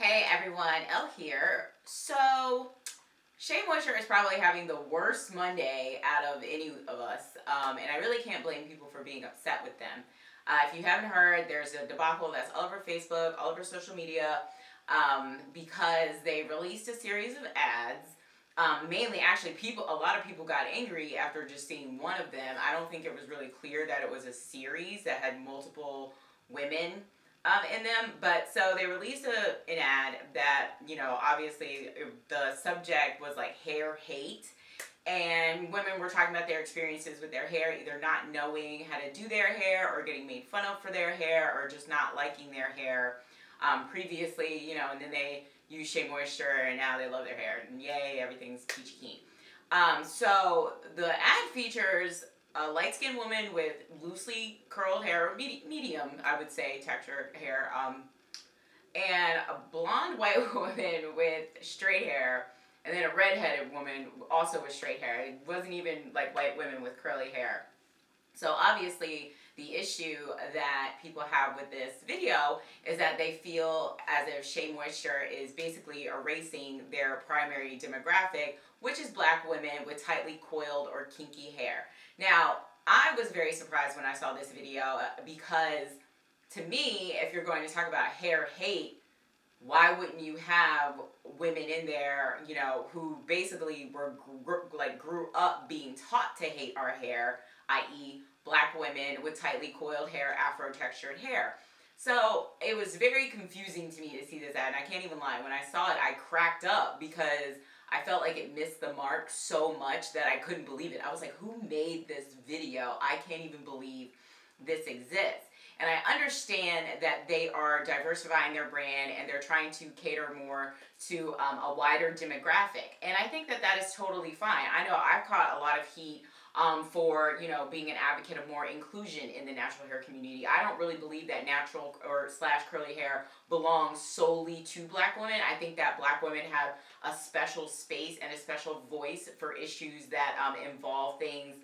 Hey everyone, Elle here. So, Shea Moisture is probably having the worst Monday out of any of us, and I really can't blame people for being upset with them. If you haven't heard, there's a debacle that's all over Facebook, all over social media, because they released a series of ads. Mainly, actually, a lot of people got angry after just seeing one of them. I don't think it was really clear that it was a series that had multiple women in them, but so they released an ad that, obviously the subject was like hair hate, and women were talking about their experiences with their hair, either not knowing how to do their hair or getting made fun of for their hair or just not liking their hair previously, and then they use Shea Moisture and now they love their hair and yay, everything's peachy keen. So the ad features a light-skinned woman with loosely curled hair, medium, I would say, textured hair, and a blonde white woman with straight hair, and then a redheaded woman also with straight hair. It wasn't even like white women with curly hair. So obviously the issue that people have with this video is that they feel as if Shea Moisture is basically erasing their primary demographic, which is black women with tightly coiled or kinky hair. Now, I was very surprised when I saw this video because to me, if you're going to talk about hair hate, why wouldn't you have women in there, who basically grew up being taught to hate our hair, i.e. black women with tightly coiled hair, afro-textured hair. So it was very confusing to me to see this ad, and I can't even lie. When I saw it, I cracked up because I felt like it missed the mark so much that I couldn't believe it. I was like, who made this video? I can't even believe this exists. And I understand that they are diversifying their brand and they're trying to cater more to a wider demographic. And I think that that is totally fine. I know I've caught a lot of heat for, being an advocate of more inclusion in the natural hair community. I don't really believe that natural or / curly hair belongs solely to black women. I think that black women have a special space and a special voice for issues that involve things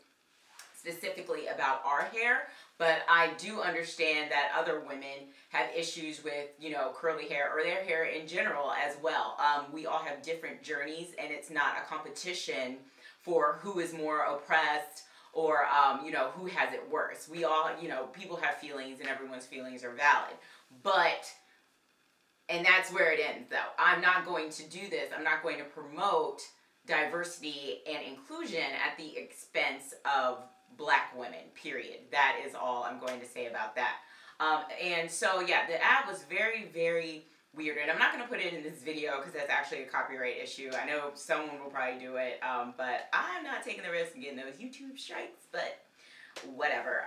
specifically about our hair. But I do understand that other women have issues with, curly hair or their hair in general as well. We all have different journeys, and it's not a competition for who is more oppressed or, who has it worse. We all, people have feelings and everyone's feelings are valid. And that's where it ends though. I'm not going to do this. I'm not going to promote diversity and inclusion at the expense of black women, period. That is all I'm going to say about that. And so, yeah, the ad was very, very weird. And I'm not going to put it in this video because that's actually a copyright issue. I know someone will probably do it, but I'm not taking the risk of getting those YouTube strikes, but whatever.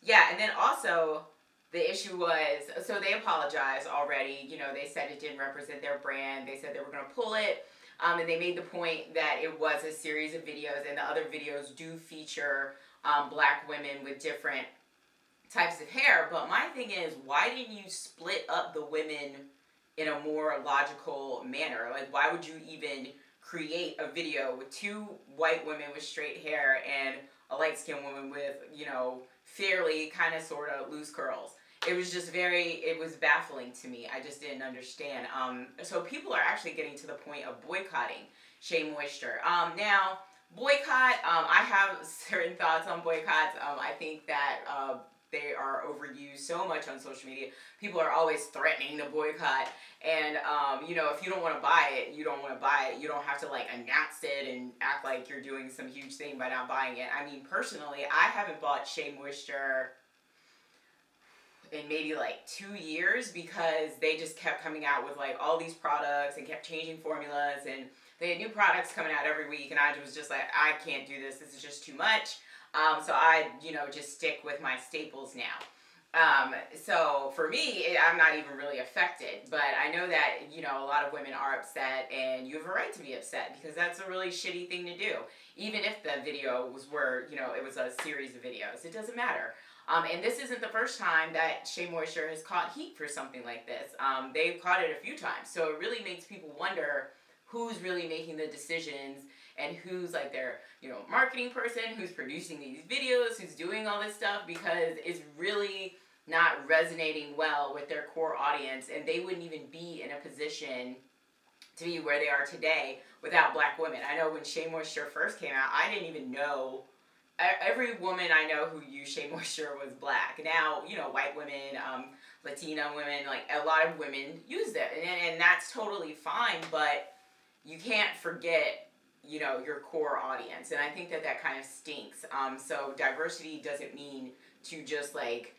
Yeah, and then also the issue was, so they apologized already. They said it didn't represent their brand. They said they were going to pull it. And they made the point that it was a series of videos, and the other videos do feature black women with different types of hair. But my thing is, why didn't you split up the women in a more logical manner? Like, why would you even create a video with two white women with straight hair and a light-skinned woman with, fairly kind of sort of loose curls? It was just it was baffling to me. I just didn't understand. So people are actually getting to the point of boycotting Shea Moisture. Now, boycott, I have certain thoughts on boycotts. I think that they are overused so much on social media. People are always threatening to boycott. And, if you don't want to buy it, you don't want to buy it. You don't have to, announce it and act like you're doing some huge thing by not buying it. I mean, personally, I haven't bought Shea Moisture in maybe 2 years because they just kept coming out with all these products and kept changing formulas, and they had new products coming out every week, and I was just like, I can't do this. This is just too much. So I, just stick with my staples now. So for me, I'm not even really affected, but I know that, a lot of women are upset, and you have a right to be upset because that's a really shitty thing to do. Even if the videos were, it was a series of videos, it doesn't matter. And this isn't the first time that Shea Moisture has caught heat for something like this. They've caught it a few times. So it really makes people wonder who's really making the decisions and who's their, marketing person, who's producing these videos, who's doing all this stuff, because it's really not resonating well with their core audience, and they wouldn't even be in a position to be where they are today without black women. I know when Shea Moisture first came out, I didn't even know. Every woman I know who used Shea Moisture was black. Now, you know, white women, Latina women, like a lot of women use it, and that's totally fine, but you can't forget, you know, your core audience, and I think that that kind of stinks. So diversity doesn't mean to just like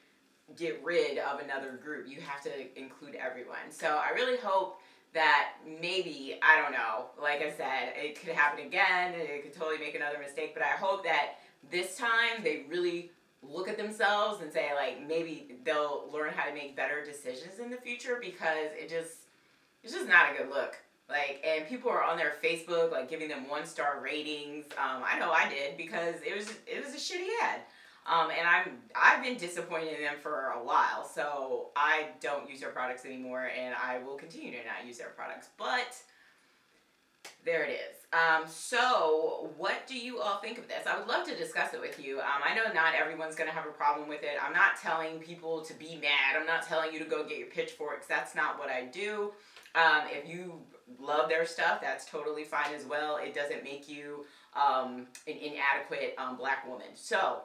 get rid of another group. You have to include everyone. So I really hope that maybe, I don't know, like I said, it could happen again, and it could totally make another mistake, but I hope that this time they really look at themselves and say, like, maybe they'll learn how to make better decisions in the future, because it's just not a good look. Like, and people are on their Facebook, like, giving them 1-star ratings. I know I did, because it was a shitty ad. And I've been disappointed in them for a while, so I don't use their products anymore, and I will continue to not use their products. But there it is. So what do you all think of this? I would love to discuss it with you. I know not everyone's going to have a problem with it. I'm not telling people to be mad. I'm not telling you to go get your pitchforks. That's not what I do. If you love their stuff, that's totally fine as well. It doesn't make you an inadequate black woman. So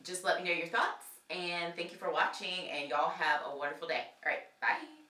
just let me know your thoughts, and thank you for watching, and y'all have a wonderful day. All right, bye.